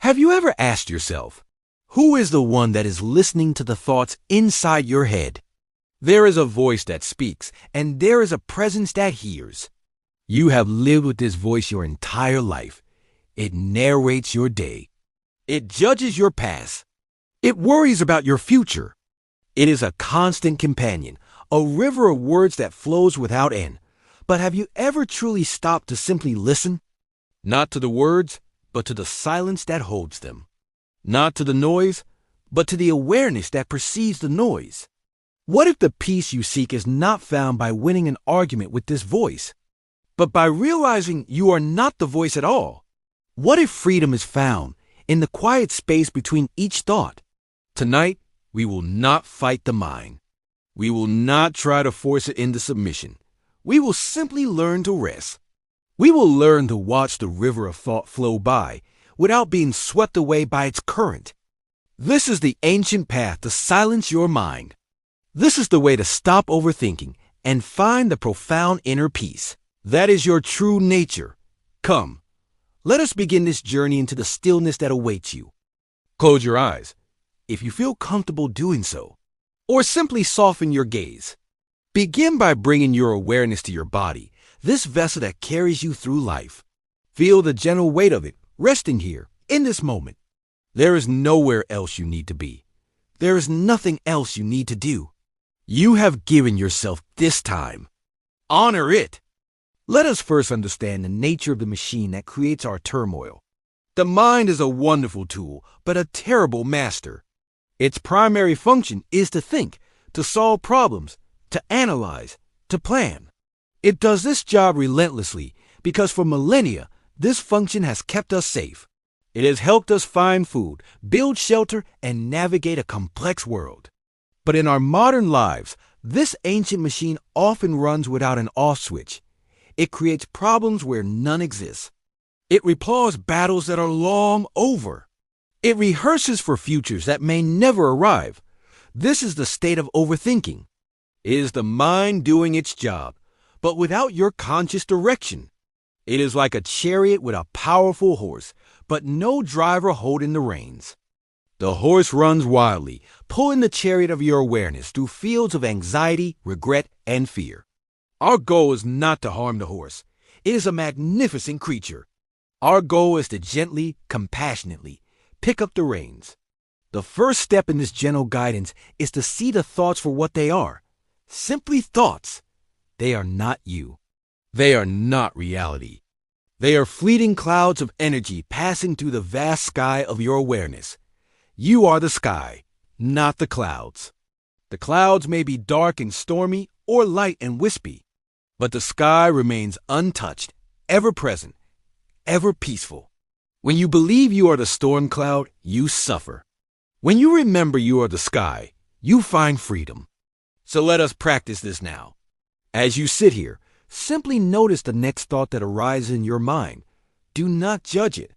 Have you ever asked yourself, who is the one that is listening to the thoughts inside your head? There is a voice that speaks, and there is a presence that hears. You have lived with this voice your entire life. It narrates your day. It judges your past. It worries about your future. It is a constant companion, a river of words that flows without end. But have you ever truly stopped to simply listen? Not to the words, but to the silence that holds them. Not to the noise, but to the awareness that precedes the noise. What if the peace you seek is not found by winning an argument with this voice, but by realizing you are not the voice at all? What if freedom is found in the quiet space between each thought? Tonight, we will not fight the mind. We will not try to force it into submission. We will simply learn to rest. We will learn to watch the river of thought flow by without being swept away by its current. This is the ancient path to silence your mind. This is the way to stop overthinking and find the profound inner peace. That is your true nature. Come, let us begin this journey into the stillness that awaits you. Close your eyes, if you feel comfortable doing so, or simply soften your gaze. Begin by bringing your awareness to your body, this vessel that carries you through life. Feel the gentle weight of it resting here in this moment. There is nowhere else you need to be. There is nothing else you need to do. You have given yourself this time. Honor it. Let us first understand the nature of the machine that creates our turmoil. The mind is a wonderful tool, but a terrible master. Its primary function is to think, to solve problems, to analyze, to plan. It does this job relentlessly because for millennia, this function has kept us safe. It has helped us find food, build shelter, and navigate a complex world. But in our modern lives, this ancient machine often runs without an off switch. It creates problems where none exist. It replays battles that are long over. It rehearses for futures that may never arrive. This is the state of overthinking. It is the mind doing its job, but without your conscious direction. It is like a chariot with a powerful horse, but no driver holding the reins. The horse runs wildly, pulling the chariot of your awareness through fields of anxiety, regret, and fear. Our goal is not to harm the horse. It is a magnificent creature. Our goal is to gently, compassionately pick up the reins. The first step in this gentle guidance is to see the thoughts for what they are. Simply thoughts. They are not you. They are not reality. They are fleeting clouds of energy passing through the vast sky of your awareness. You are the sky, not the clouds. The clouds may be dark and stormy or light and wispy, but the sky remains untouched, ever present, ever peaceful. When you believe you are the storm cloud, you suffer. When you remember you are the sky, you find freedom. So let us practice this now. As you sit here, simply notice the next thought that arises in your mind. Do not judge it.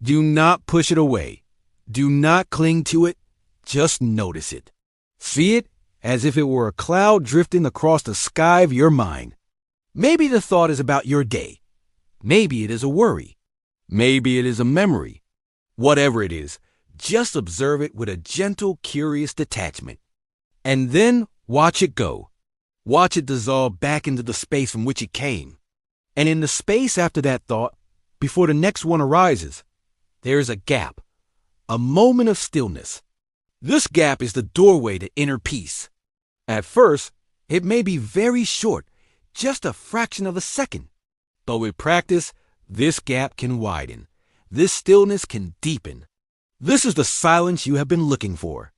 Do not push it away. Do not cling to it. Just notice it. See it as if it were a cloud drifting across the sky of your mind. Maybe the thought is about your day. Maybe it is a worry. Maybe it is a memory. Whatever it is, just observe it with a gentle, curious detachment. And then watch it go. Watch it dissolve back into the space from which it came. And in the space after that thought, before the next one arises, there is a gap, a moment of stillness. This gap is the doorway to inner peace. At first, it may be very short, just a fraction of a second. But with practice, this gap can widen. This stillness can deepen. This is the silence you have been looking for.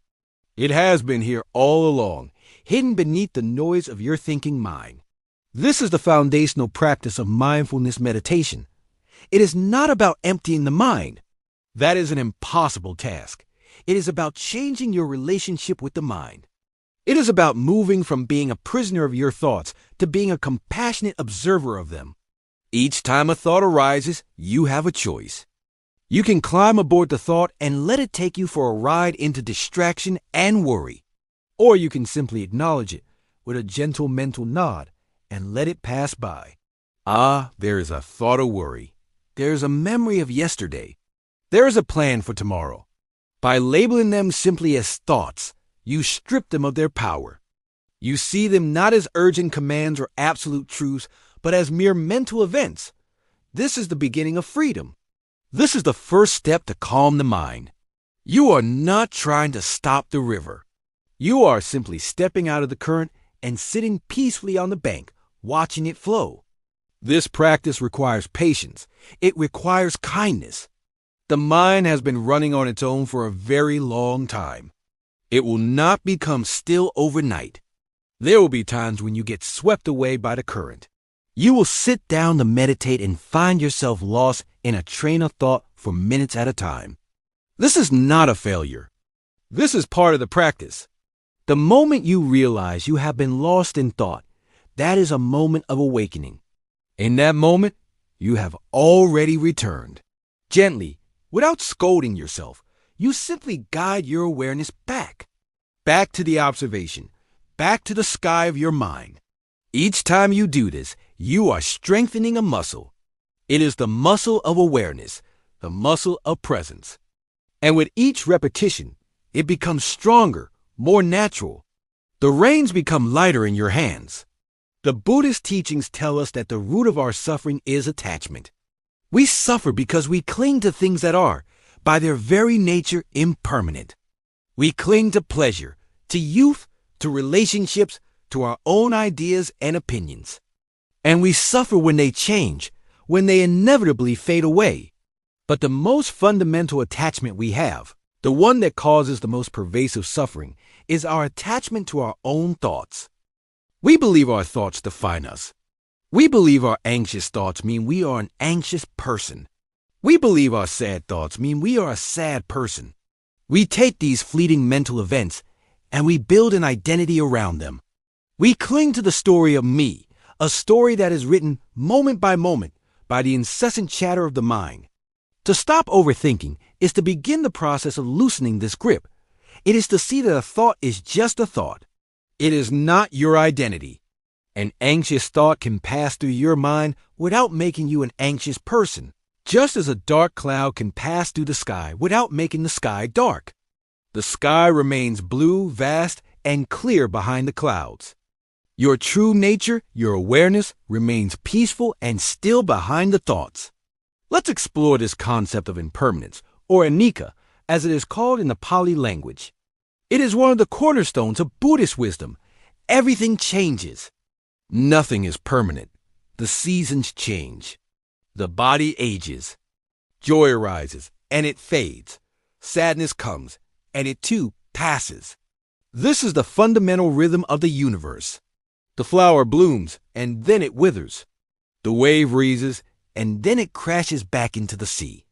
It has been here all along, hidden beneath the noise of your thinking mind. This is the foundational practice of mindfulness meditation. It is not about emptying the mind. That is an impossible task. It is about changing your relationship with the mind. It is about moving from being a prisoner of your thoughts to being a compassionate observer of them. Each time a thought arises, you have a choice. You can climb aboard the thought and let it take you for a ride into distraction and worry. Or you can simply acknowledge it with a gentle mental nod and let it pass by. Ah, there is a thought of worry. There is a memory of yesterday. There is a plan for tomorrow. By labeling them simply as thoughts, you strip them of their power. You see them not as urgent commands or absolute truths, but as mere mental events. This is the beginning of freedom. This is the first step to calm the mind. You are not trying to stop the river. You are simply stepping out of the current and sitting peacefully on the bank, watching it flow. This practice requires patience. It requires kindness. The mind has been running on its own for a very long time. It will not become still overnight. There will be times when you get swept away by the current. You will sit down to meditate and find yourself lost in a train of thought for minutes at a time. This is not a failure. This is part of the practice. The moment you realize you have been lost in thought, that is a moment of awakening. In that moment, you have already returned. Gently, without scolding yourself, you simply guide your awareness back to the observation, back to the sky of your mind. Each time you do this, you are strengthening a muscle. It is the muscle of awareness, the muscle of presence. And with each repetition, it becomes stronger, more natural. The reins become lighter in your hands. The Buddhist teachings tell us that the root of our suffering is attachment. We suffer because we cling to things that are, by their very nature, impermanent. We cling to pleasure, to youth, to relationships, to our own ideas and opinions. And we suffer when they change, when they inevitably fade away. But the most fundamental attachment we have, the one that causes the most pervasive suffering, is our attachment to our own thoughts. We believe our thoughts define us. We believe our anxious thoughts mean we are an anxious person. We believe our sad thoughts mean we are a sad person. We take these fleeting mental events and we build an identity around them. We cling to the story of me, a story that is written moment by the incessant chatter of the mind. To stop overthinking is to begin the process of loosening this grip. It is to see that a thought is just a thought. It is not your identity. An anxious thought can pass through your mind without making you an anxious person, just as a dark cloud can pass through the sky without making the sky dark. The sky remains blue, vast, and clear behind the clouds. Your true nature, your awareness, remains peaceful and still behind the thoughts. Let's explore this concept of impermanence, or anicca, as it is called in the Pali language. It is one of the cornerstones of Buddhist wisdom. Everything changes. Nothing is permanent. The seasons change. The body ages. Joy arises, and it fades. Sadness comes, and it too passes. This is the fundamental rhythm of the universe. The flower blooms, and then it withers. The wave rises, and then it crashes back into the sea.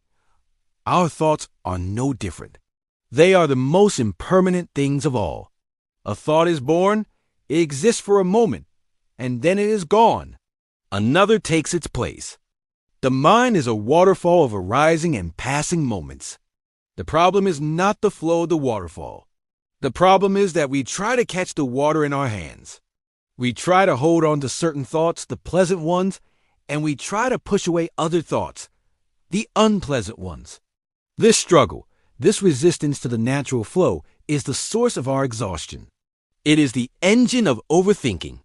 Our thoughts are no different. They are the most impermanent things of all. A thought is born, it exists for a moment, and then it is gone. Another takes its place. The mind is a waterfall of arising and passing moments. The problem is not the flow of the waterfall. The problem is that we try to catch the water in our hands. We try to hold on to certain thoughts, the pleasant ones, and we try to push away other thoughts, the unpleasant ones. This struggle, this resistance to the natural flow, is the source of our exhaustion. It is the engine of overthinking.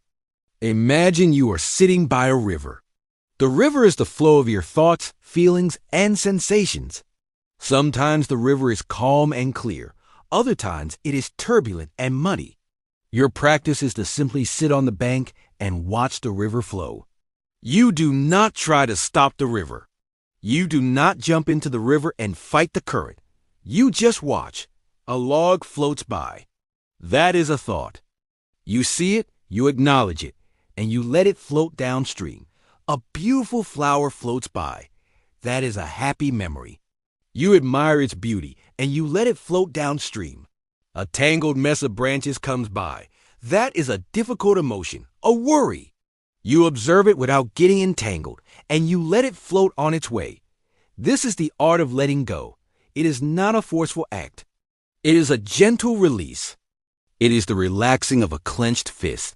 Imagine you are sitting by a river. The river is the flow of your thoughts, feelings, and sensations. Sometimes the river is calm and clear. Other times it is turbulent and muddy. Your practice is to simply sit on the bank and watch the river flow. You do not try to stop the river. You do not jump into the river and fight the current. You just watch. A log floats by. That is a thought. You see it, you acknowledge it, and you let it float downstream. A beautiful flower floats by. That is a happy memory. You admire its beauty, and you let it float downstream. A tangled mess of branches comes by. That is a difficult emotion, a worry. You observe it without getting entangled, and you let it float on its way. This is the art of letting go. It is not a forceful act. It is a gentle release. It is the relaxing of a clenched fist.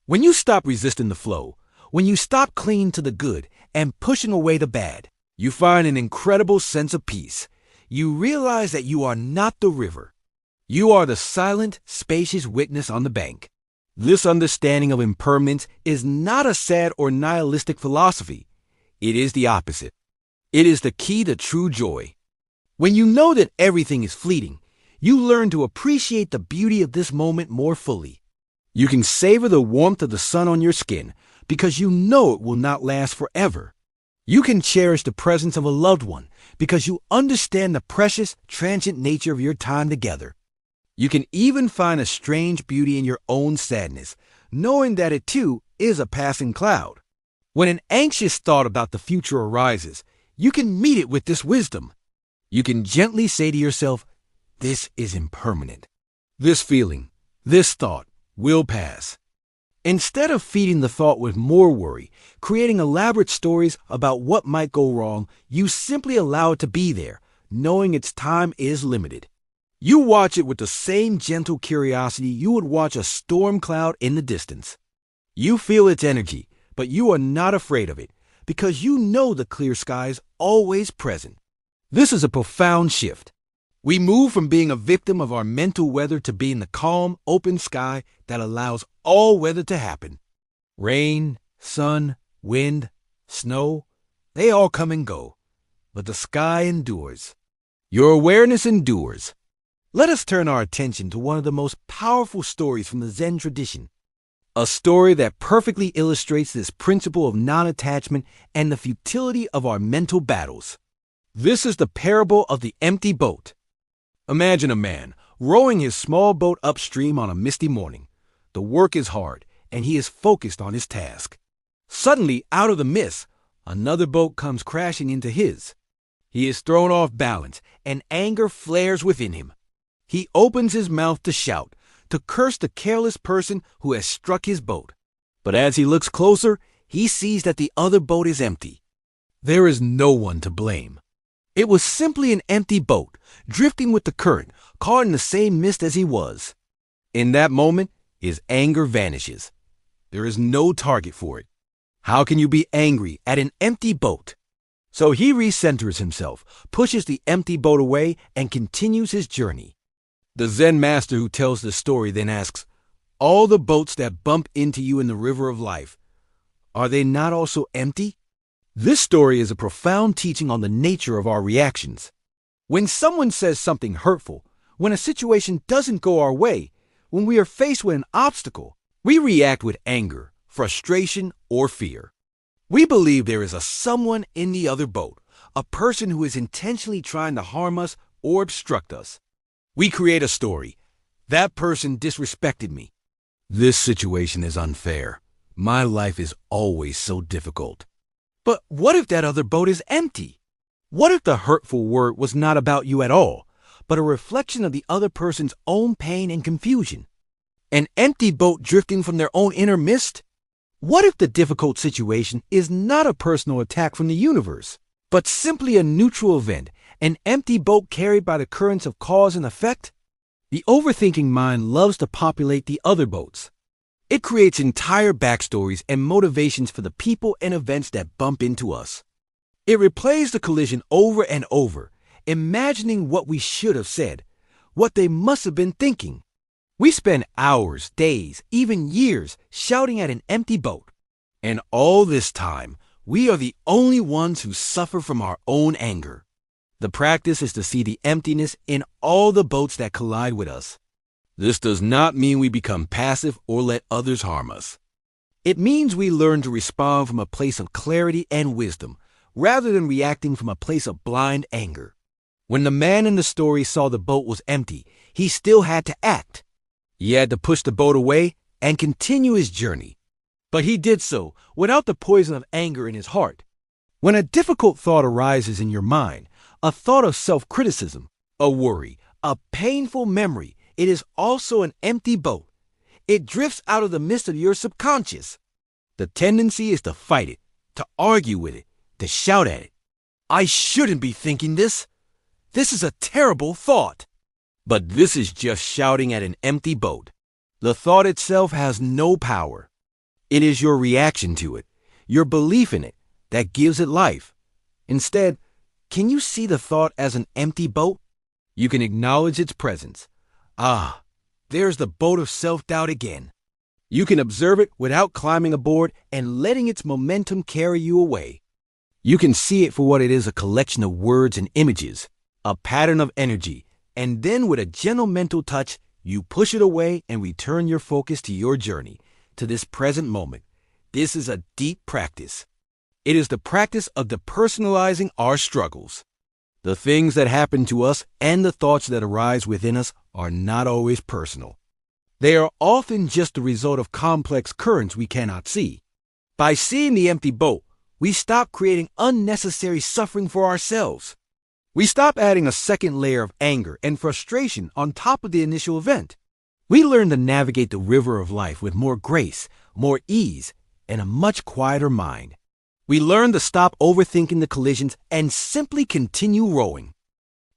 When you stop resisting the flow, when you stop clinging to the good and pushing away the bad, you find an incredible sense of peace. you realize that you are not the river. You are the silent, spacious witness on the bank. This understanding of impermanence is not a sad or nihilistic philosophy. It is the opposite. It is the key to true joy. When you know that everything is fleeting, you learn to appreciate the beauty of this moment more fully. You can savor the warmth of the sun on your skin because you know it will not last forever. You can cherish the presence of a loved one because you understand the precious, transient nature of your time together. You can even find a strange beauty in your own sadness, knowing that it too is a passing cloud. When an anxious thought about the future arises, you can meet it with this wisdom. You can gently say to yourself, "This is impermanent. This feeling, this thought will pass." Instead of feeding the thought with more worry, creating elaborate stories about what might go wrong, you simply allow it to be there, knowing its time is limited. You watch it with the same gentle curiosity you would watch a storm cloud in the distance. You feel its energy, but you are not afraid of it, because you know the clear sky is always present. This is a profound shift. We move from being a victim of our mental weather to being the calm, open sky that allows all weather to happen. Rain, sun, wind, snow, they all come and go, but the sky endures. Your awareness endures. Let us turn our attention to one of the most powerful stories from the Zen tradition, a story that perfectly illustrates this principle of non-attachment and the futility of our mental battles. This is the parable of the empty boat. Imagine a man rowing his small boat upstream on a misty morning. The work is hard, and he is focused on his task. Suddenly, out of the mist, another boat comes crashing into his. He is thrown off balance, and anger flares within him. He opens his mouth to shout, to curse the careless person who has struck his boat. But as he looks closer, he sees that the other boat is empty. There is no one to blame. It was simply an empty boat, drifting with the current, caught in the same mist as he was. In that moment, his anger vanishes. There is no target for it. How can you be angry at an empty boat? So he recenters himself, pushes the empty boat away, and continues his journey. The Zen master who tells the story then asks, "All the boats that bump into you in the river of life, are they not also empty?" This story is a profound teaching on the nature of our reactions. When someone says something hurtful, when a situation doesn't go our way, when we are faced with an obstacle, we react with anger, frustration, or fear. We believe there is a someone in the other boat, a person who is intentionally trying to harm us or obstruct us. We create a story. That person disrespected me. This situation is unfair. My life is always so difficult. But what if that other boat is empty? What if the hurtful word was not about you at all, but a reflection of the other person's own pain and confusion? An empty boat drifting from their own inner mist? What if the difficult situation is not a personal attack from the universe, but simply a neutral event, an empty boat carried by the currents of cause and effect? The overthinking mind loves to populate the other boats. It creates entire backstories and motivations for the people and events that bump into us. It replays the collision over and over, imagining what we should have said, what they must have been thinking. We spend hours, days, even years shouting at an empty boat. And all this time, we are the only ones who suffer from our own anger. The practice is to see the emptiness in all the boats that collide with us. This does not mean we become passive or let others harm us. It means we learn to respond from a place of clarity and wisdom, rather than reacting from a place of blind anger. When the man in the story saw the boat was empty, he still had to act. He had to push the boat away and continue his journey. But he did so without the poison of anger in his heart. When a difficult thought arises in your mind, a thought of self-criticism, a worry, a painful memory, it is also an empty boat. It drifts out of the midst of your subconscious. The tendency is to fight it, to argue with it, to shout at it. I shouldn't be thinking this. This is a terrible thought. But this is just shouting at an empty boat. The thought itself has no power. It is your reaction to it, your belief in it, that gives it life. Instead, Can you see the thought as an empty boat? You can acknowledge its presence. Ah, there's the boat of self-doubt again. You can observe it without climbing aboard and letting its momentum carry you away. You can see it for what it is, a collection of words and images, a pattern of energy, and then with a gentle mental touch, you push it away and return your focus to your journey, to this present moment. This is a deep practice. It is the practice of depersonalizing our struggles. The things that happen to us and the thoughts that arise within us are not always personal. They are often just the result of complex currents we cannot see. By seeing the empty boat, we stop creating unnecessary suffering for ourselves. We stop adding a second layer of anger and frustration on top of the initial event. We learn to navigate the river of life with more grace, more ease, and a much quieter mind. We learn to stop overthinking the collisions and simply continue rowing.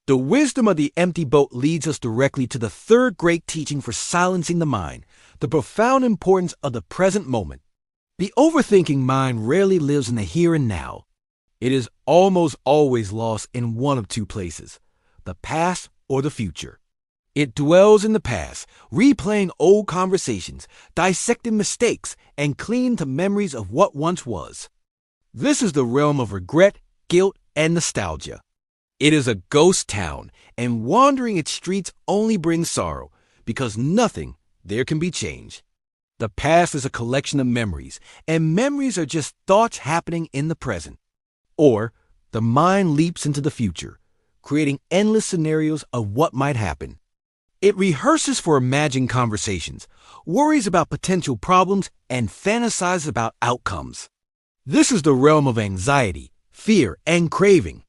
The wisdom of the empty boat leads us directly to the third great teaching for silencing the mind, the profound importance of the present moment. The overthinking mind rarely lives in the here and now. It is almost always lost in one of two places, the past or the future. It dwells in the past, replaying old conversations, dissecting mistakes, and clinging to memories of what once was. This is the realm of regret, guilt, and nostalgia. It is a ghost town, and wandering its streets only brings sorrow, because nothing there can be changed. The past is a collection of memories, and memories are just thoughts happening in the present. Or, the mind leaps into the future, creating endless scenarios of what might happen. It rehearses for imagined conversations, worries about potential problems, and fantasizes about outcomes. This is the realm of anxiety, fear, and craving.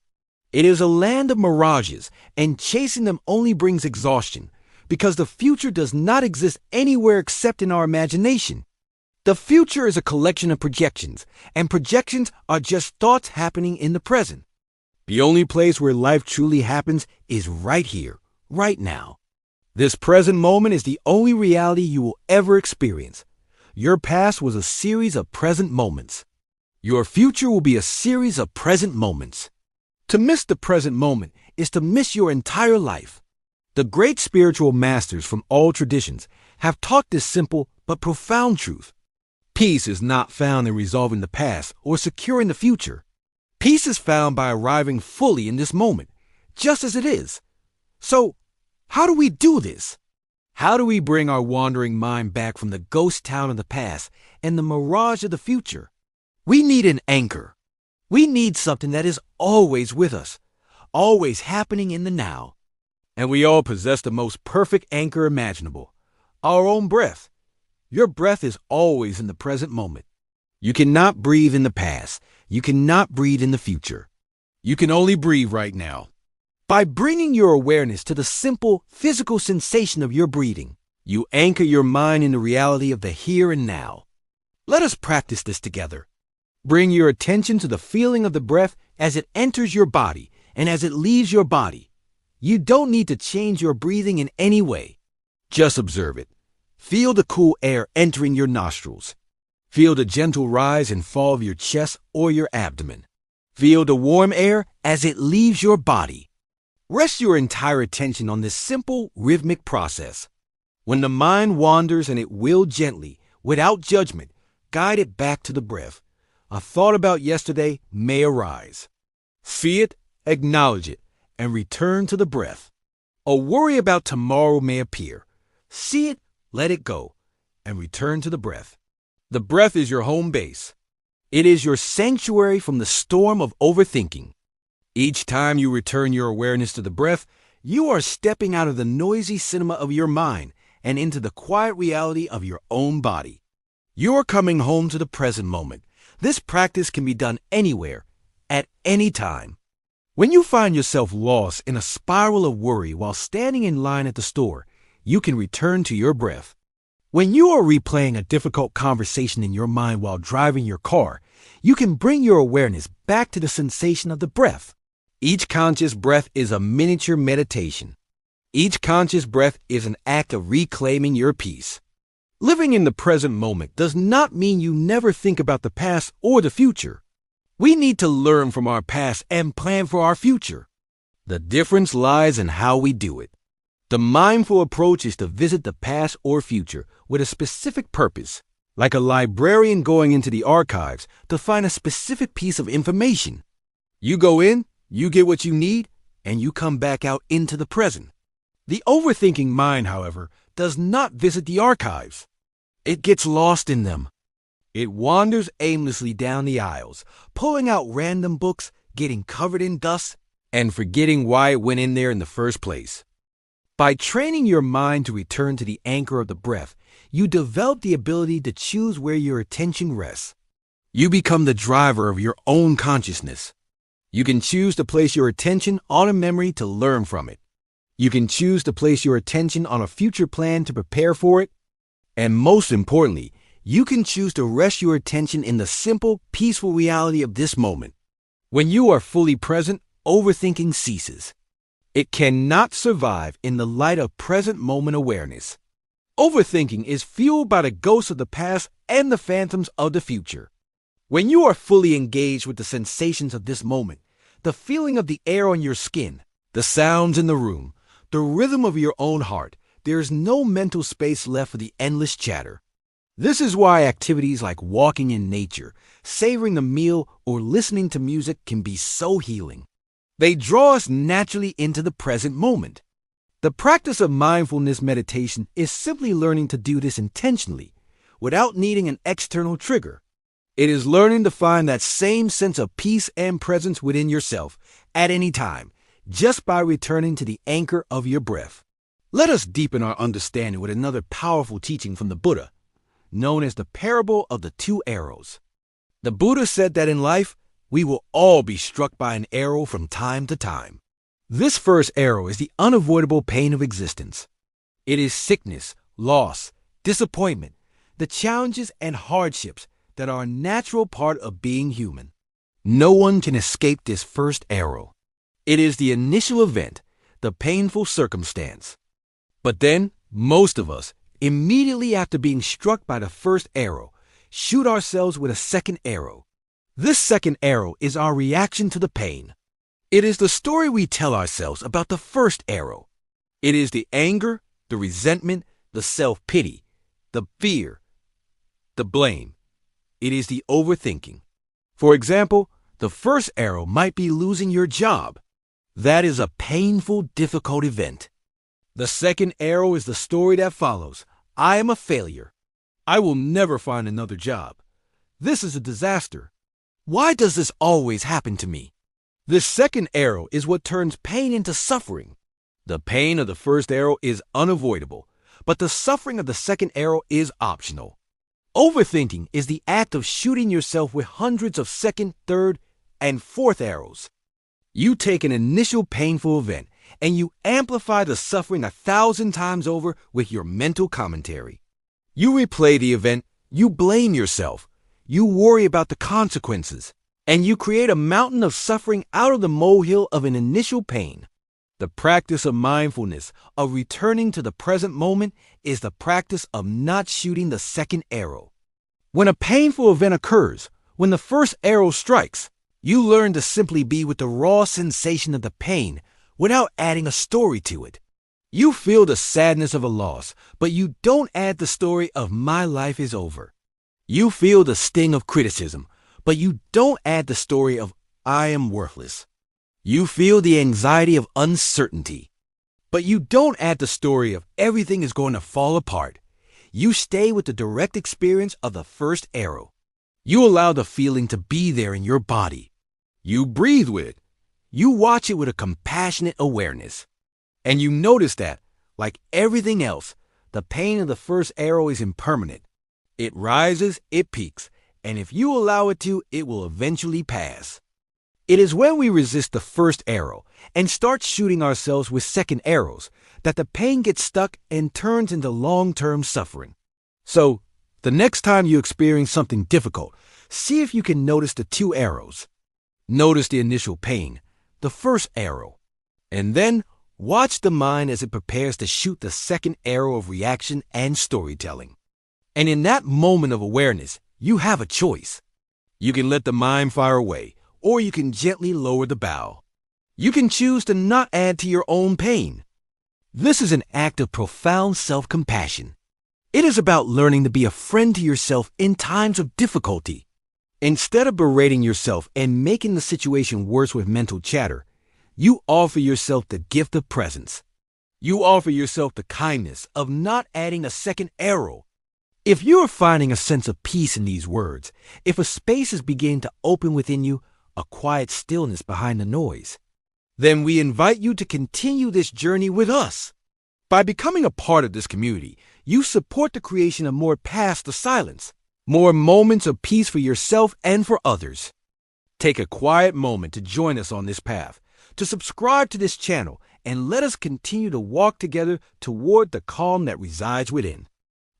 It is a land of mirages, and chasing them only brings exhaustion, because the future does not exist anywhere except in our imagination. The future is a collection of projections, and projections are just thoughts happening in the present. The only place where life truly happens is right here, right now. This present moment is the only reality you will ever experience. Your past was a series of present moments. Your future will be a series of present moments. To miss the present moment is to miss your entire life. The great spiritual masters from all traditions have taught this simple but profound truth. Peace is not found in resolving the past or securing the future. Peace is found by arriving fully in this moment, just as it is. So, how do we do this? How do we bring our wandering mind back from the ghost town of the past and the mirage of the future? We need an anchor. We need something that is always with us, always happening in the now. And we all possess the most perfect anchor imaginable, our own breath. Your breath is always in the present moment. You cannot breathe in the past. You cannot breathe in the future. You can only breathe right now. By bringing your awareness to the simple physical sensation of your breathing, you anchor your mind in the reality of the here and now. Let us practice this together. Bring your attention to the feeling of the breath as it enters your body and as it leaves your body. You don't need to change your breathing in any way. Just observe it. Feel the cool air entering your nostrils. Feel the gentle rise and fall of your chest or your abdomen. Feel the warm air as it leaves your body. Rest your entire attention on this simple rhythmic process. When the mind wanders, and it will gently, without judgment, guide it back to the breath. A thought about yesterday may arise. See it, acknowledge it, and return to the breath. A worry about tomorrow may appear. See it, let it go, and return to the breath. The breath is your home base. It is your sanctuary from the storm of overthinking. Each time you return your awareness to the breath, you are stepping out of the noisy cinema of your mind and into the quiet reality of your own body. You are coming home to the present moment. This practice can be done anywhere, at any time. When you find yourself lost in a spiral of worry while standing in line at the store, you can return to your breath. When you are replaying a difficult conversation in your mind while driving your car, you can bring your awareness back to the sensation of the breath. Each conscious breath is a miniature meditation. Each conscious breath is an act of reclaiming your peace. Living in the present moment does not mean you never think about the past or the future. We need to learn from our past and plan for our future. The difference lies in how we do it. The mindful approach is to visit the past or future with a specific purpose, like a librarian going into the archives to find a specific piece of information. You go in, you get what you need, and you come back out into the present. The overthinking mind, however, does not visit the archives. It gets lost in them. It wanders aimlessly down the aisles, pulling out random books, getting covered in dust, and forgetting why it went in there in the first place. By training your mind to return to the anchor of the breath, you develop the ability to choose where your attention rests. You become the driver of your own consciousness. You can choose to place your attention on a memory to learn from it. You can choose to place your attention on a future plan to prepare for it. And most importantly, you can choose to rest your attention in the simple, peaceful reality of this moment. When you are fully present, overthinking ceases. It cannot survive in the light of present moment awareness. Overthinking is fueled by the ghosts of the past and the phantoms of the future. When you are fully engaged with the sensations of this moment, the feeling of the air on your skin, the sounds in the room, the rhythm of your own heart, there is no mental space left for the endless chatter. This is why activities like walking in nature, savoring a meal, or listening to music can be so healing. They draw us naturally into the present moment. The practice of mindfulness meditation is simply learning to do this intentionally, without needing an external trigger. It is learning to find that same sense of peace and presence within yourself at any time, just by returning to the anchor of your breath. Let us deepen our understanding with another powerful teaching from the Buddha, known as the parable of the two arrows. The Buddha said that in life, we will all be struck by an arrow from time to time. This first arrow is the unavoidable pain of existence. It is sickness, loss, disappointment, the challenges and hardships that are a natural part of being human. No one can escape this first arrow. It is the initial event, the painful circumstance. But then, most of us, immediately after being struck by the first arrow, shoot ourselves with a second arrow. This second arrow is our reaction to the pain. It is the story we tell ourselves about the first arrow. It is the anger, the resentment, the self-pity, the fear, the blame. It is the overthinking. For example, the first arrow might be losing your job. That is a painful, difficult event. The second arrow is the story that follows. I am a failure. I will never find another job. This is a disaster. Why does this always happen to me? This second arrow is what turns pain into suffering. The pain of the first arrow is unavoidable, but the suffering of the second arrow is optional. Overthinking is the act of shooting yourself with hundreds of second, third, and fourth arrows. You take an initial painful event and you amplify the suffering 1,000 times over with your mental commentary. You replay the event, you blame yourself, you worry about the consequences, and you create a mountain of suffering out of the molehill of an initial pain. The practice of mindfulness, of returning to the present moment, is the practice of not shooting the second arrow. When a painful event occurs, when the first arrow strikes, you learn to simply be with the raw sensation of the pain without adding a story to it. You feel the sadness of a loss, but you don't add the story of my life is over. You feel the sting of criticism, but you don't add the story of I am worthless. You feel the anxiety of uncertainty, but you don't add the story of everything is going to fall apart. You stay with the direct experience of the first arrow. You allow the feeling to be there in your body. You breathe with it. You watch it with a compassionate awareness. And you notice that, like everything else, the pain of the first arrow is impermanent. It rises, it peaks, and if you allow it to, it will eventually pass. It is when we resist the first arrow and start shooting ourselves with second arrows that the pain gets stuck and turns into long-term suffering. So, the next time you experience something difficult, see if you can notice the two arrows. Notice the initial pain, the first arrow, and then watch the mind as it prepares to shoot the second arrow of reaction and storytelling. And in that moment of awareness, you have a choice. You can let the mind fire away, or you can gently lower the bow. You can choose to not add to your own pain. This is an act of profound self-compassion. It is about learning to be a friend to yourself in times of difficulty. Instead of berating yourself and making the situation worse with mental chatter, you offer yourself the gift of presence. You offer yourself the kindness of not adding a second arrow. If you are finding a sense of peace in these words, if a space is beginning to open within you, a quiet stillness behind the noise, then we invite you to continue this journey with us. By becoming a part of this community, you support the creation of more paths to silence, more moments of peace for yourself and for others. Take a quiet moment to join us on this path, to subscribe to this channel, and let us continue to walk together toward the calm that resides within.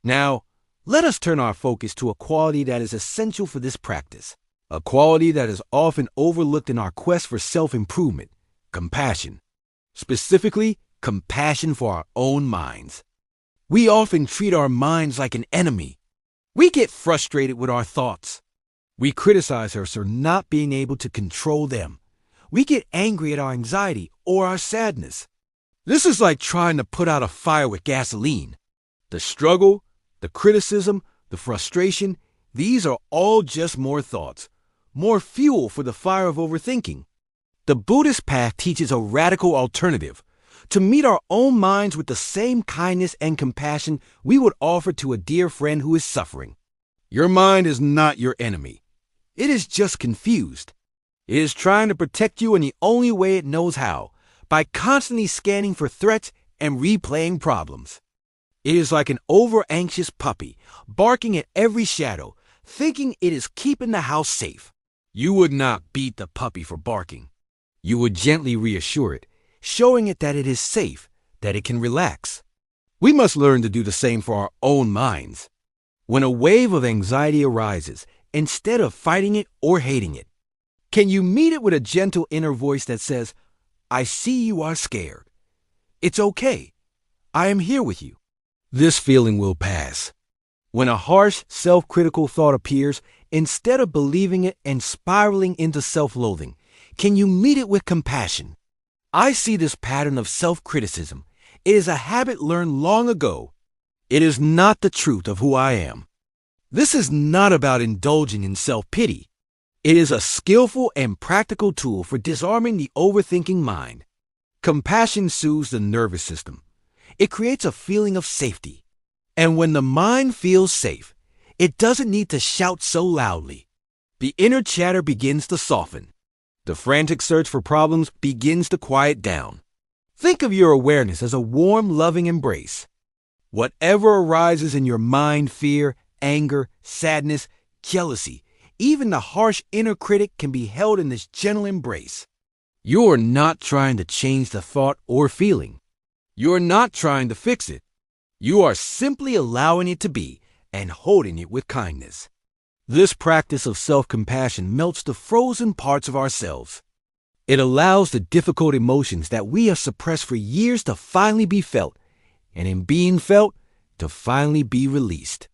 Now, let us turn our focus to a quality that is essential for this practice, a quality that is often overlooked in our quest for self-improvement: compassion. Specifically, compassion for our own minds. We often treat our minds like an enemy. We get frustrated with our thoughts. We criticize ourselves for not being able to control them. We get angry at our anxiety or our sadness. This is like trying to put out a fire with gasoline. The struggle, the criticism, the frustration, these are all just more thoughts, more fuel for the fire of overthinking. The Buddhist path teaches a radical alternative: to meet our own minds with the same kindness and compassion we would offer to a dear friend who is suffering. Your mind is not your enemy. It is just confused. It is trying to protect you in the only way it knows how, by constantly scanning for threats and replaying problems. It is like an over-anxious puppy, barking at every shadow, thinking it is keeping the house safe. You would not beat the puppy for barking. You would gently reassure it, showing it that it is safe, that it can relax. We must learn to do the same for our own minds. When a wave of anxiety arises, instead of fighting it or hating it, can you meet it with a gentle inner voice that says, "I see you are scared. It's okay. I am here with you." This feeling will pass. When a harsh, self-critical thought appears, instead of believing it and spiraling into self-loathing, can you meet it with compassion? I see this pattern of self-criticism. It is a habit learned long ago. It is not the truth of who I am. This is not about indulging in self-pity. It is a skillful and practical tool for disarming the overthinking mind. Compassion soothes the nervous system. It creates a feeling of safety. And when the mind feels safe, it doesn't need to shout so loudly. The inner chatter begins to soften. The frantic search for problems begins to quiet down. Think of your awareness as a warm, loving embrace. Whatever arises in your mind, fear, anger, sadness, jealousy, even the harsh inner critic, can be held in this gentle embrace. You are not trying to change the thought or feeling. You are not trying to fix it. You are simply allowing it to be and holding it with kindness. This practice of self-compassion melts the frozen parts of ourselves. It allows the difficult emotions that we have suppressed for years to finally be felt, and in being felt, to finally be released.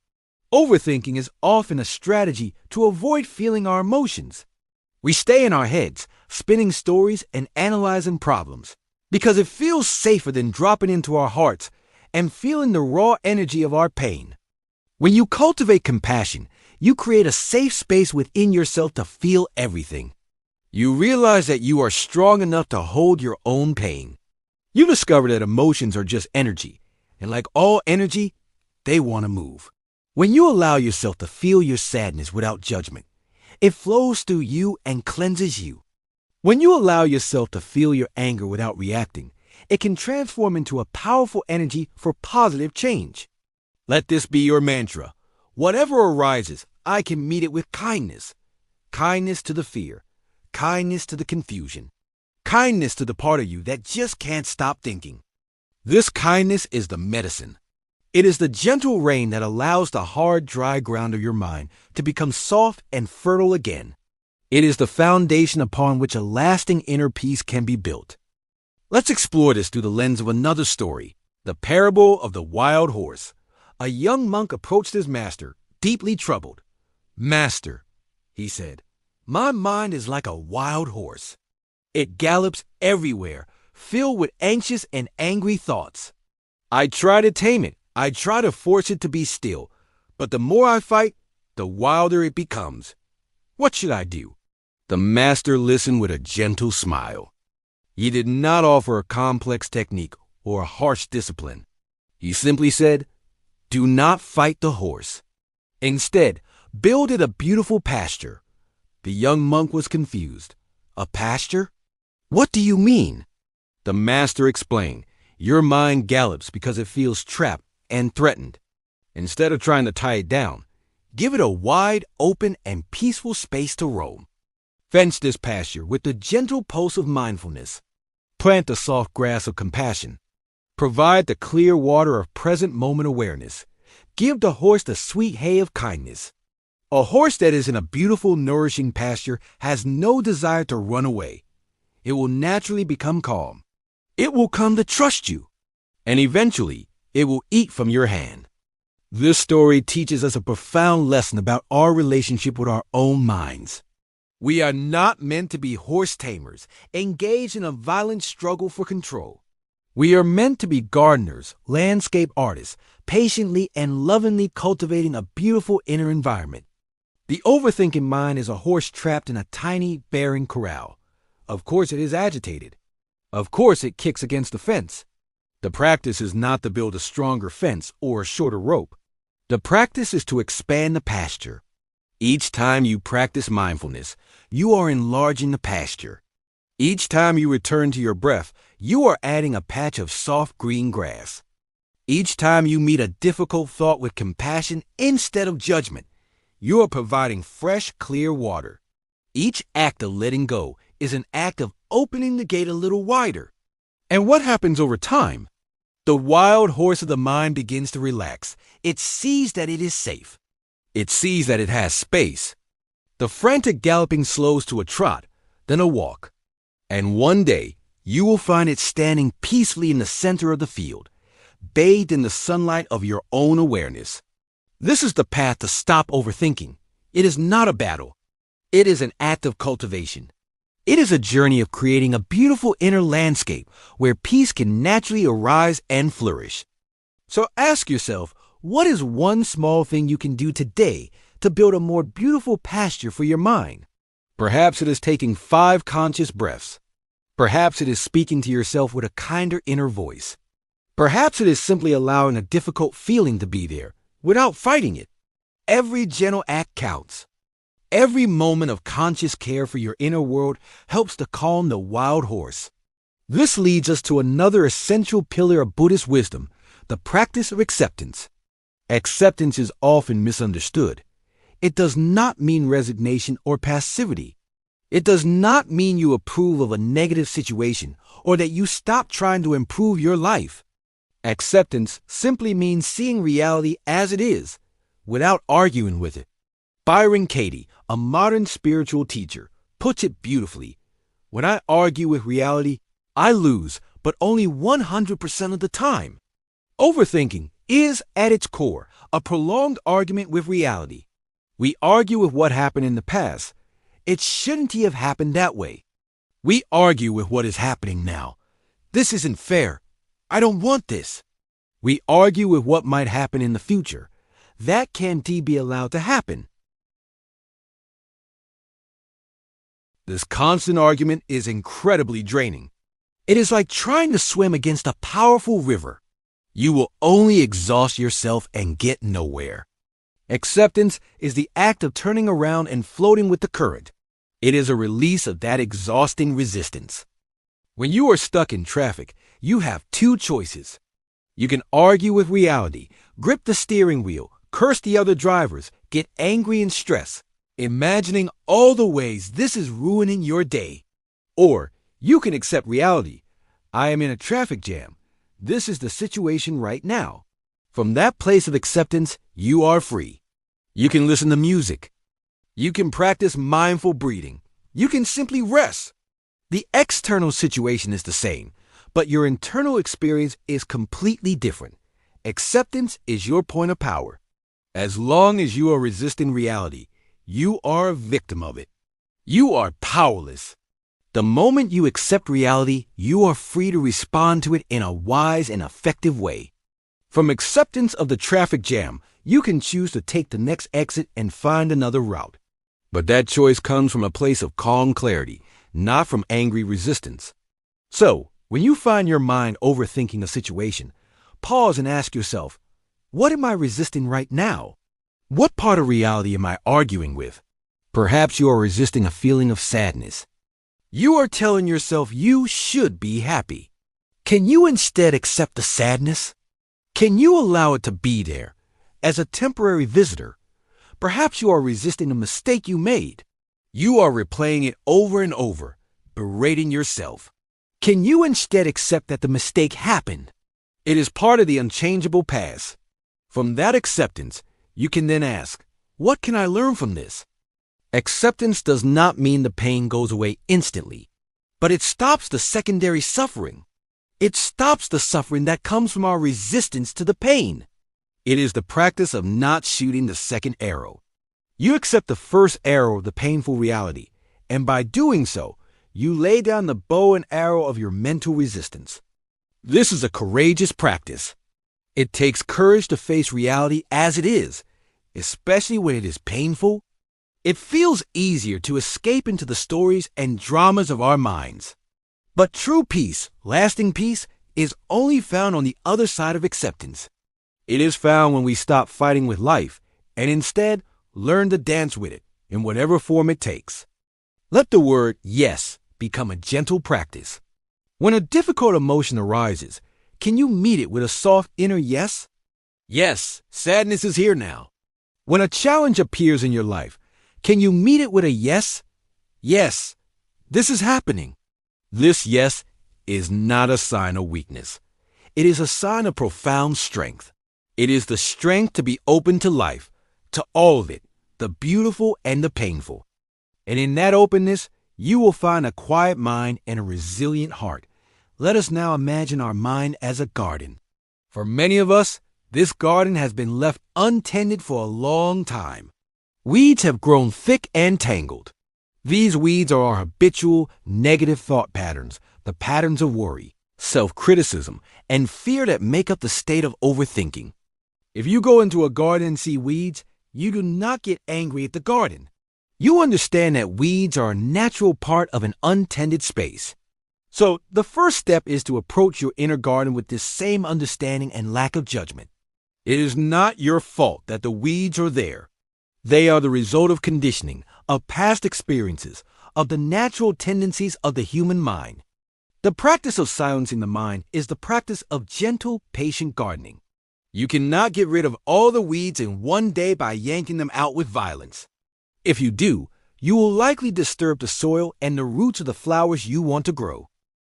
Overthinking is often a strategy to avoid feeling our emotions. We stay in our heads, spinning stories and analyzing problems, because it feels safer than dropping into our hearts and feeling the raw energy of our pain. When you cultivate compassion, you create a safe space within yourself to feel everything. You realize that you are strong enough to hold your own pain. You discover that emotions are just energy, and like all energy, they want to move. When you allow yourself to feel your sadness without judgment, it flows through you and cleanses you. When you allow yourself to feel your anger without reacting, it can transform into a powerful energy for positive change. Let this be your mantra. Whatever arises, I can meet it with kindness. Kindness to the fear. Kindness to the confusion. Kindness to the part of you that just can't stop thinking. This kindness is the medicine. It is the gentle rain that allows the hard, dry ground of your mind to become soft and fertile again. It is the foundation upon which a lasting inner peace can be built. Let's explore this through the lens of another story, the parable of the wild horse. A young monk approached his master, deeply troubled. "Master," he said. My mind is like a wild horse. It gallops everywhere, filled with anxious and angry thoughts. I try to tame it. I try to force it to be still. But the more I fight, the wilder it becomes. What should I do? The master listened with a gentle smile. He did not offer a complex technique or a harsh discipline. He simply said, do not fight the horse. Instead, build it a beautiful pasture. The young monk was confused. A pasture? What do you mean? The master explained, your mind gallops because it feels trapped and threatened. Instead of trying to tie it down, give it a wide, open, and peaceful space to roam. Fence this pasture with the gentle pulse of mindfulness. Plant the soft grass of compassion. Provide the clear water of present moment awareness. Give the horse the sweet hay of kindness. A horse that is in a beautiful, nourishing pasture has no desire to run away. It will naturally become calm. It will come to trust you. And eventually, it will eat from your hand. This story teaches us a profound lesson about our relationship with our own minds. We are not meant to be horse tamers, engaged in a violent struggle for control. We are meant to be gardeners, landscape artists, patiently and lovingly cultivating a beautiful inner environment. The overthinking mind is a horse trapped in a tiny, barren corral. Of course it is agitated. Of course it kicks against the fence. The practice is not to build a stronger fence or a shorter rope. The practice is to expand the pasture. Each time you practice mindfulness, you are enlarging the pasture. Each time you return to your breath, you are adding a patch of soft green grass. Each time you meet a difficult thought with compassion instead of judgment, you are providing fresh, clear water. Each act of letting go is an act of opening the gate a little wider. And what happens over time? The wild horse of the mind begins to relax. It sees that it is safe. It sees that it has space. The frantic galloping slows to a trot, then a walk. And one day, you will find it standing peacefully in the center of the field, bathed in the sunlight of your own awareness. This is the path to stop overthinking. It is not a battle. It is an act of cultivation. It is a journey of creating a beautiful inner landscape where peace can naturally arise and flourish. So ask yourself, what is one small thing you can do today to build a more beautiful pasture for your mind? Perhaps it is taking 5 conscious breaths. Perhaps it is speaking to yourself with a kinder inner voice. Perhaps it is simply allowing a difficult feeling to be there without fighting it. Every gentle act counts. Every moment of conscious care for your inner world helps to calm the wild horse. This leads us to another essential pillar of Buddhist wisdom, the practice of acceptance. Acceptance is often misunderstood. It does not mean resignation or passivity. It does not mean you approve of a negative situation or that you stop trying to improve your life. Acceptance simply means seeing reality as it is, without arguing with it. Byron Katie, a modern spiritual teacher, puts it beautifully. When I argue with reality, I lose, but only 100% of the time. Overthinking is, at its core, a prolonged argument with reality. We argue with what happened in the past. It shouldn't have happened that way. We argue with what is happening now. This isn't fair. I don't want this. We argue with what might happen in the future. That can't be allowed to happen. This constant argument is incredibly draining. It is like trying to swim against a powerful river. You will only exhaust yourself and get nowhere. Acceptance is the act of turning around and floating with the current. It is a release of that exhausting resistance. When you are stuck in traffic, you have 2 choices. You can argue with reality, grip the steering wheel, curse the other drivers, get angry and stress, imagining all the ways this is ruining your day. Or you can accept reality. I am in a traffic jam. This is the situation right now. From that place of acceptance, you are free. You can listen to music. You can practice mindful breathing. You can simply rest. The external situation is the same, but your internal experience is completely different. Acceptance is your point of power. As long as you are resisting reality, you are a victim of it. You are powerless. The moment you accept reality, you are free to respond to it in a wise and effective way. From acceptance of the traffic jam, you can choose to take the next exit and find another route. But that choice comes from a place of calm clarity, not from angry resistance. So, when you find your mind overthinking a situation, pause and ask yourself, what am I resisting right now? What part of reality am I arguing with? Perhaps you are resisting a feeling of sadness. You are telling yourself you should be happy. Can you instead accept the sadness? Can you allow it to be there, as a temporary visitor? Perhaps you are resisting a mistake you made. You are replaying it over and over, berating yourself. Can you instead accept that the mistake happened? It is part of the unchangeable past. From that acceptance, you can then ask, what can I learn from this? Acceptance does not mean the pain goes away instantly, but it stops the secondary suffering. It stops the suffering that comes from our resistance to the pain. It is the practice of not shooting the second arrow. You accept the first arrow of the painful reality, and by doing so, you lay down the bow and arrow of your mental resistance. This is a courageous practice. It takes courage to face reality as it is, especially when it is painful. It feels easier to escape into the stories and dramas of our minds. But true peace, lasting peace, is only found on the other side of acceptance. It is found when we stop fighting with life and instead learn to dance with it in whatever form it takes. Let the word yes become a gentle practice. When a difficult emotion arises, can you meet it with a soft inner yes? Yes, sadness is here now. When a challenge appears in your life, can you meet it with a yes? Yes, this is happening. This yes is not a sign of weakness. It is a sign of profound strength. It is the strength to be open to life, to all of it, the beautiful and the painful. And in that openness, you will find a quiet mind and a resilient heart. Let us now imagine our mind as a garden. For many of us, this garden has been left untended for a long time. Weeds have grown thick and tangled. These weeds are our habitual negative thought patterns, the patterns of worry, self-criticism, and fear that make up the state of overthinking. If you go into a garden and see weeds, you do not get angry at the garden. You understand that weeds are a natural part of an untended space. So the first step is to approach your inner garden with this same understanding and lack of judgment. It is not your fault that the weeds are there. They are the result of conditioning, of past experiences, of the natural tendencies of the human mind. The practice of silencing the mind is the practice of gentle, patient gardening. You cannot get rid of all the weeds in one day by yanking them out with violence. If you do, you will likely disturb the soil and the roots of the flowers you want to grow.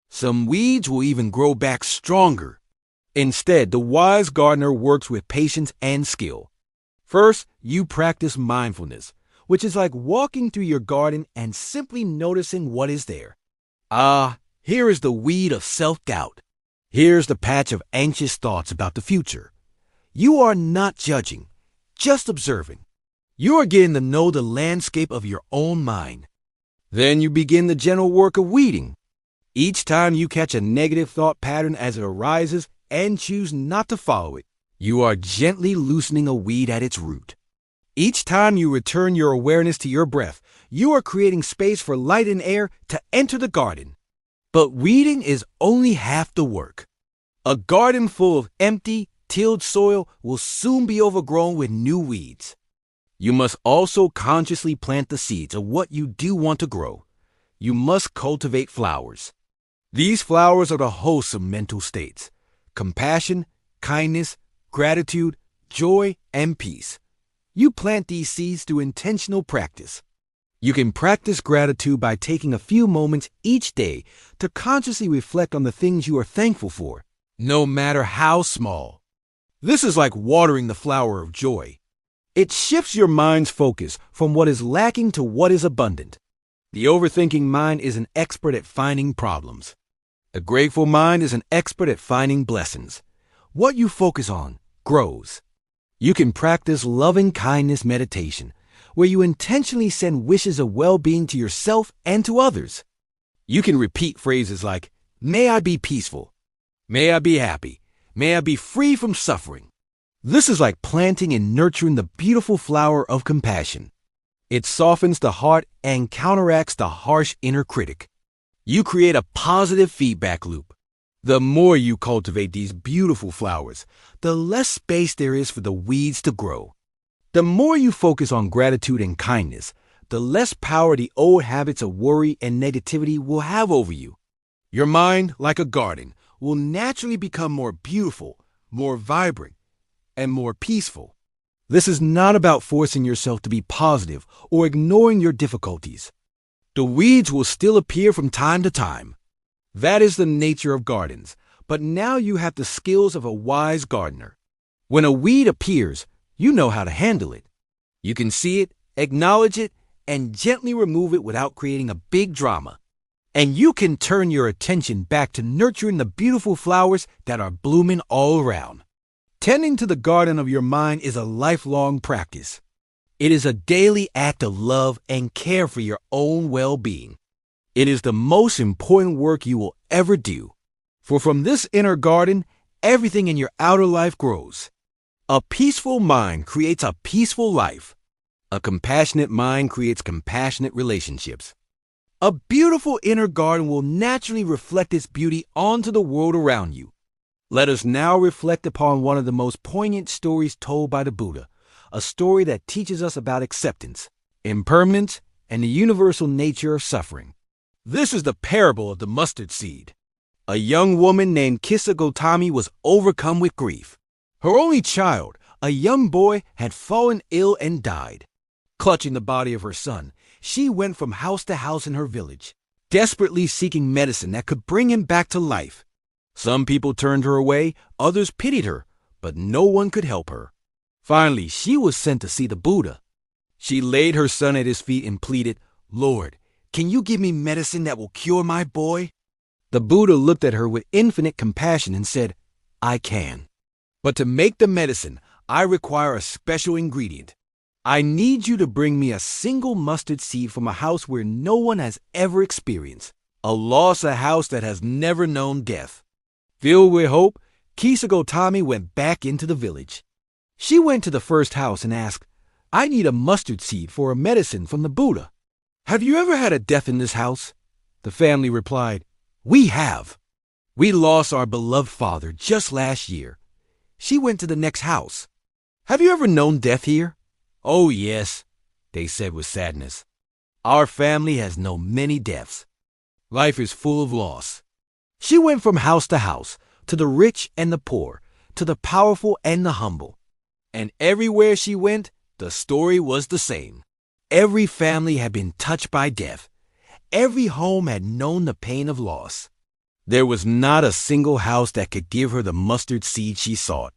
Some weeds will even grow back stronger. Instead, the wise gardener works with patience and skill. First, you practice mindfulness, which is like walking through your garden and simply noticing what is there. Here is the weed of self-doubt. Here's the patch of anxious thoughts about the future. You are not judging, just observing. You are getting to know the landscape of your own mind. Then you begin the gentle work of weeding. Each time you catch a negative thought pattern as it arises and choose not to follow it, you are gently loosening a weed at its root. Each time you return your awareness to your breath, you are creating space for light and air to enter the garden. But weeding is only half the work. A garden full of empty, tilled soil will soon be overgrown with new weeds. You must also consciously plant the seeds of what you do want to grow. You must cultivate flowers. These flowers are the wholesome mental states: compassion, kindness, gratitude, joy, and peace. You plant these seeds through intentional practice. You can practice gratitude by taking a few moments each day to consciously reflect on the things you are thankful for, no matter how small. This is like watering the flower of joy. It shifts your mind's focus from what is lacking to what is abundant. The overthinking mind is an expert at finding problems. The grateful mind is an expert at finding blessings. What you focus on grows. You can practice loving kindness meditation, where you intentionally send wishes of well-being to yourself and to others. You can repeat phrases like, "May I be peaceful," "May I be happy," "May I be free from suffering." This is like planting and nurturing the beautiful flower of compassion. It softens the heart and counteracts the harsh inner critic. You create a positive feedback loop. The more you cultivate these beautiful flowers, the less space there is for the weeds to grow. The more you focus on gratitude and kindness, the less power the old habits of worry and negativity will have over you. Your mind, like a garden, will naturally become more beautiful, more vibrant, and more peaceful. This is not about forcing yourself to be positive or ignoring your difficulties. The weeds will still appear from time to time. That is the nature of gardens, but now you have the skills of a wise gardener. When a weed appears, you know how to handle it. You can see it, acknowledge it, and gently remove it without creating a big drama. And you can turn your attention back to nurturing the beautiful flowers that are blooming all around. Tending to the garden of your mind is a lifelong practice. It is a daily act of love and care for your own well-being. It is the most important work you will ever do. For from this inner garden, everything in your outer life grows. A peaceful mind creates a peaceful life. A compassionate mind creates compassionate relationships. A beautiful inner garden will naturally reflect its beauty onto the world around you. Let us now reflect upon one of the most poignant stories told by the Buddha, a story that teaches us about acceptance, impermanence, and the universal nature of suffering. This is the parable of the mustard seed. A young woman named Kissa Gotami was overcome with grief. Her only child, a young boy, had fallen ill and died. Clutching the body of her son, she went from house to house in her village, desperately seeking medicine that could bring him back to life. Some people turned her away, others pitied her, but no one could help her. Finally, she was sent to see the Buddha. She laid her son at his feet and pleaded, "Lord, can you give me medicine that will cure my boy?" The Buddha looked at her with infinite compassion and said, "I can. But to make the medicine, I require a special ingredient. I need you to bring me a single mustard seed from a house where no one has ever experienced, a house that has never known death." Filled with hope, Kissa Gotami went back into the village. She went to the first house and asked, "I need a mustard seed for a medicine from the Buddha. Have you ever had a death in this house?" The family replied, "We have. We lost our beloved father just last year." She went to the next house. "Have you ever known death here?" "Oh, yes," they said with sadness. "Our family has known many deaths. Life is full of loss." She went from house to house, to the rich and the poor, to the powerful and the humble. And everywhere she went, the story was the same. Every family had been touched by death. Every home had known the pain of loss. There was not a single house that could give her the mustard seed she sought.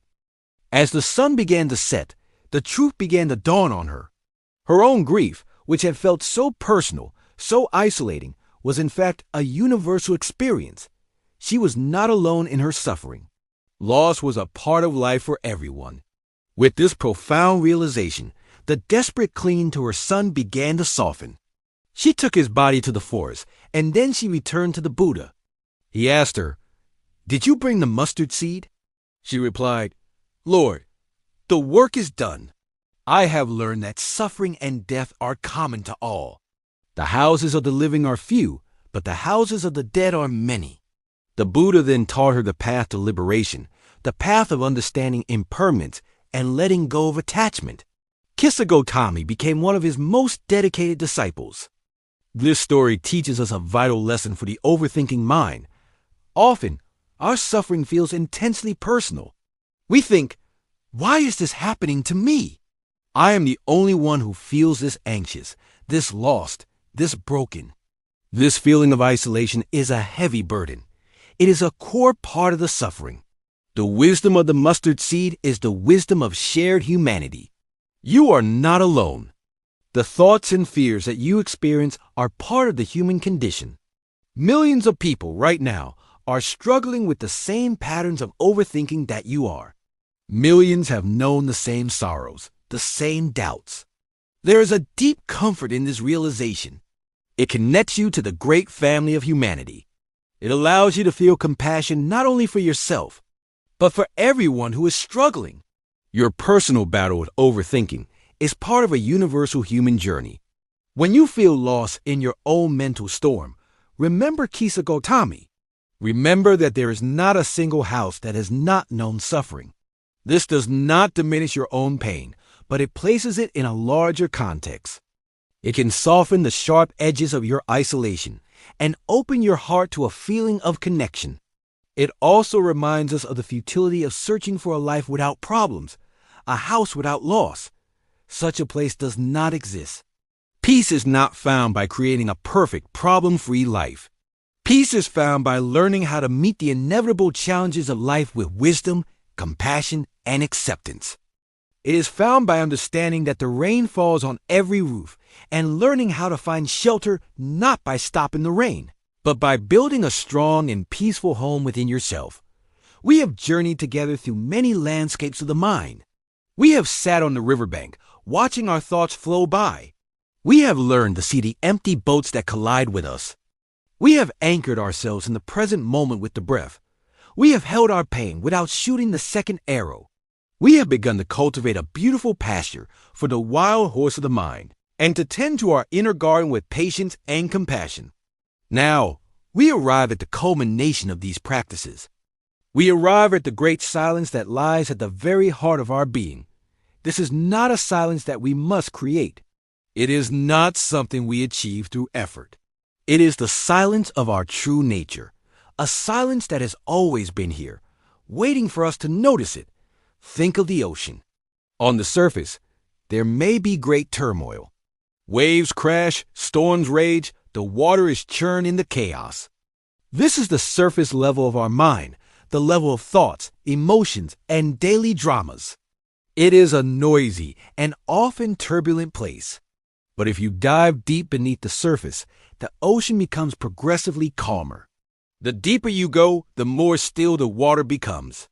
As the sun began to set, the truth began to dawn on her. Her own grief, which had felt so personal, so isolating, was in fact a universal experience. She was not alone in her suffering. Loss was a part of life for everyone. With this profound realization, the desperate clinging to her son began to soften. She took his body to the forest, and then she returned to the Buddha. He asked her, "Did you bring the mustard seed?" She replied, "Lord, the work is done. I have learned that suffering and death are common to all. The houses of the living are few, but the houses of the dead are many." The Buddha then taught her the path to liberation, the path of understanding impermanence and letting go of attachment. Kissa Gotami became one of his most dedicated disciples. This story teaches us a vital lesson for the overthinking mind. Often, our suffering feels intensely personal. We think, "Why is this happening to me? I am the only one who feels this anxious, this lost, this broken." This feeling of isolation is a heavy burden. It is a core part of the suffering. The wisdom of the mustard seed is the wisdom of shared humanity. You are not alone. The thoughts and fears that you experience are part of the human condition. Millions of people right now are struggling with the same patterns of overthinking that you are. Millions have known the same sorrows, the same doubts. There is a deep comfort in this realization. It connects you to the great family of humanity. It allows you to feel compassion not only for yourself, but for everyone who is struggling. Your personal battle with overthinking is part of a universal human journey. When you feel lost in your own mental storm, remember Kisa Gotami. Remember that there is not a single house that has not known suffering. This does not diminish your own pain, but it places it in a larger context. It can soften the sharp edges of your isolation and open your heart to a feeling of connection. It also reminds us of the futility of searching for a life without problems, a house without loss. Such a place does not exist. Peace is not found by creating a perfect, problem-free life. Peace is found by learning how to meet the inevitable challenges of life with wisdom, compassion, and acceptance. It is found by understanding that the rain falls on every roof and learning how to find shelter not by stopping the rain, but by building a strong and peaceful home within yourself. We have journeyed together through many landscapes of the mind. We have sat on the riverbank, watching our thoughts flow by. We have learned to see the empty boats that collide with us. We have anchored ourselves in the present moment with the breath. We have held our pain without shooting the second arrow. We have begun to cultivate a beautiful pasture for the wild horse of the mind and to tend to our inner garden with patience and compassion. Now, we arrive at the culmination of these practices. We arrive at the great silence that lies at the very heart of our being. This is not a silence that we must create. It is not something we achieve through effort. It is the silence of our true nature, a silence that has always been here, waiting for us to notice it. Think of the ocean. On the surface, there may be great turmoil. Waves crash, storms rage, the water is churned into chaos. This is the surface level of our mind, the level of thoughts, emotions, and daily dramas. It is a noisy and often turbulent place. But if you dive deep beneath the surface, the ocean becomes progressively calmer. The deeper you go, the more still the water becomes.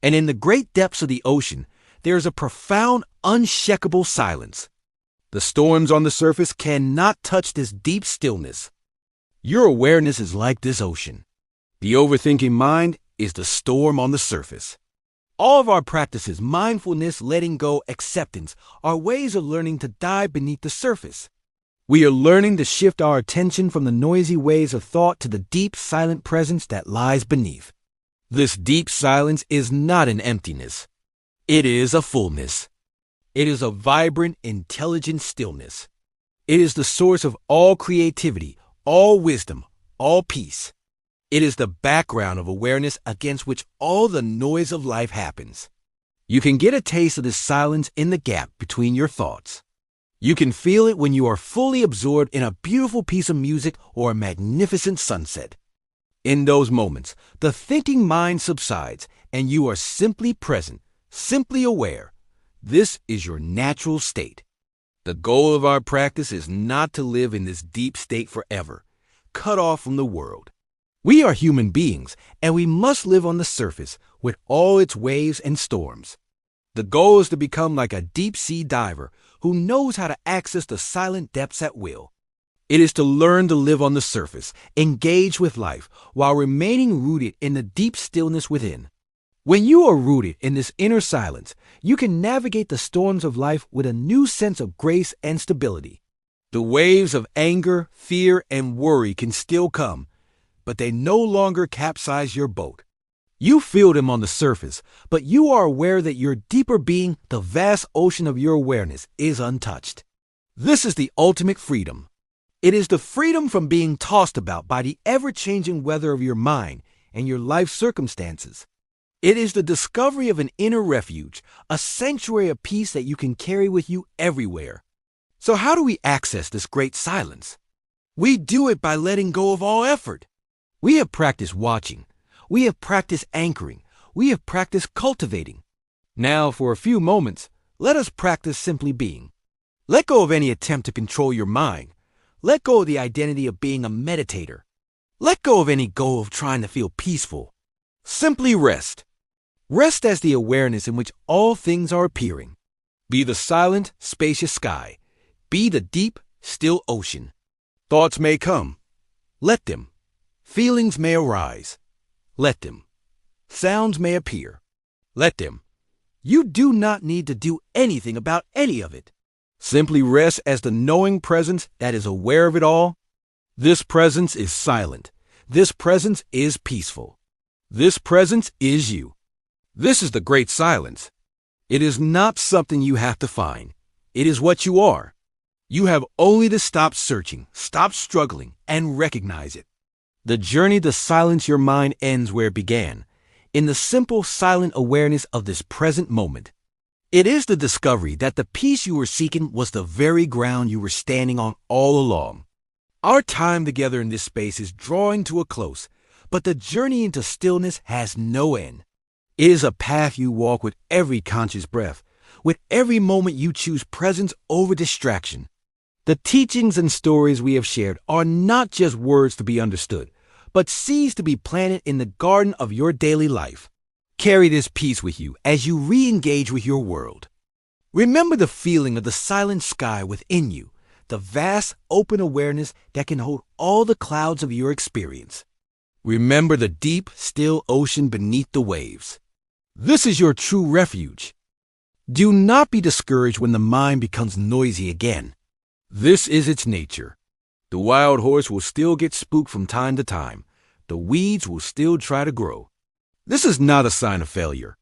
And in the great depths of the ocean, there is a profound, unshakable silence. The storms on the surface cannot touch this deep stillness. Your awareness is like this ocean. The overthinking mind is the storm on the surface. All of our practices, mindfulness, letting go, acceptance, are ways of learning to dive beneath the surface. We are learning to shift our attention from the noisy waves of thought to the deep, silent presence that lies beneath. This deep silence is not an emptiness. It is a fullness. It is a vibrant, intelligent stillness. It is the source of all creativity, all wisdom, all peace. It is the background of awareness against which all the noise of life happens. You can get a taste of this silence in the gap between your thoughts. You can feel it when you are fully absorbed in a beautiful piece of music or a magnificent sunset. In those moments, the thinking mind subsides and you are simply present, simply aware. This is your natural state. The goal of our practice is not to live in this deep state forever, cut off from the world. We are human beings, and we must live on the surface with all its waves and storms. The goal is to become like a deep-sea diver who knows how to access the silent depths at will. It is to learn to live on the surface, engage with life, while remaining rooted in the deep stillness within. When you are rooted in this inner silence, you can navigate the storms of life with a new sense of grace and stability. The waves of anger, fear, and worry can still come, but they no longer capsize your boat. You feel them on the surface, but you are aware that your deeper being, the vast ocean of your awareness, is untouched. This is the ultimate freedom. It is the freedom from being tossed about by the ever-changing weather of your mind and your life circumstances. It is the discovery of an inner refuge, a sanctuary of peace that you can carry with you everywhere. So how do we access this great silence? We do it by letting go of all effort. We have practiced watching. We have practiced anchoring. We have practiced cultivating. Now, for a few moments, let us practice simply being. Let go of any attempt to control your mind. Let go of the identity of being a meditator. Let go of any goal of trying to feel peaceful. Simply rest. Rest as the awareness in which all things are appearing. Be the silent, spacious sky. Be the deep, still ocean. Thoughts may come. Let them. Feelings may arise. Let them. Sounds may appear. Let them. You do not need to do anything about any of it. Simply rest as the knowing presence that is aware of it all. This presence is silent. This presence is peaceful. This presence is you. This is the great silence. It is not something you have to find. It is what you are. You have only to stop searching, stop struggling, and recognize it. The journey to silence your mind ends where it began, in the simple silent awareness of this present moment. It is the discovery that the peace you were seeking was the very ground you were standing on all along. Our time together in this space is drawing to a close, but the journey into stillness has no end. It is a path you walk with every conscious breath, with every moment you choose presence over distraction. The teachings and stories we have shared are not just words to be understood, but seeds to be planted in the garden of your daily life. Carry this peace with you as you re-engage with your world. Remember the feeling of the silent sky within you, the vast, open awareness that can hold all the clouds of your experience. Remember the deep, still ocean beneath the waves. This is your true refuge. Do not be discouraged when the mind becomes noisy again. This is its nature. The wild horse will still get spooked from time to time. The weeds will still try to grow. This is not a sign of failure.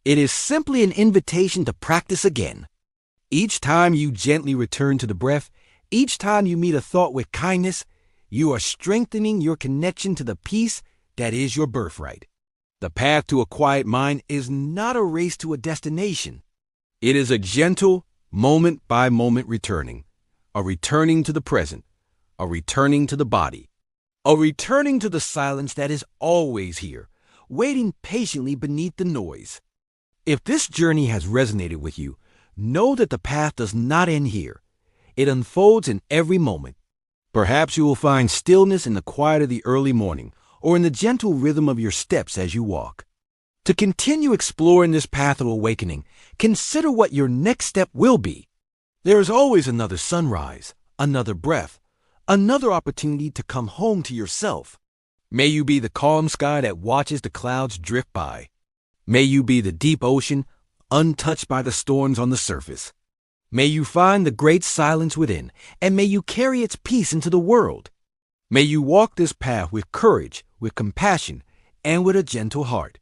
It is simply an invitation to practice again. Each time you gently return to the breath, each time you meet a thought with kindness, you are strengthening your connection to the peace that is your birthright. The path to a quiet mind is not a race to a destination. It is a gentle, moment-by-moment returning, a returning to the present, a returning to the body, a returning to the silence that is always here, waiting patiently beneath the noise. If this journey has resonated with you, know that the path does not end here. It unfolds in every moment. Perhaps you will find stillness in the quiet of the early morning, or in the gentle rhythm of your steps as you walk. To continue exploring this path of awakening, consider what your next step will be. There is always another sunrise, another breath, another opportunity to come home to yourself. May you be the calm sky that watches the clouds drift by. May you be the deep ocean, untouched by the storms on the surface. May you find the great silence within, and may you carry its peace into the world. May you walk this path with courage, with compassion, and with a gentle heart.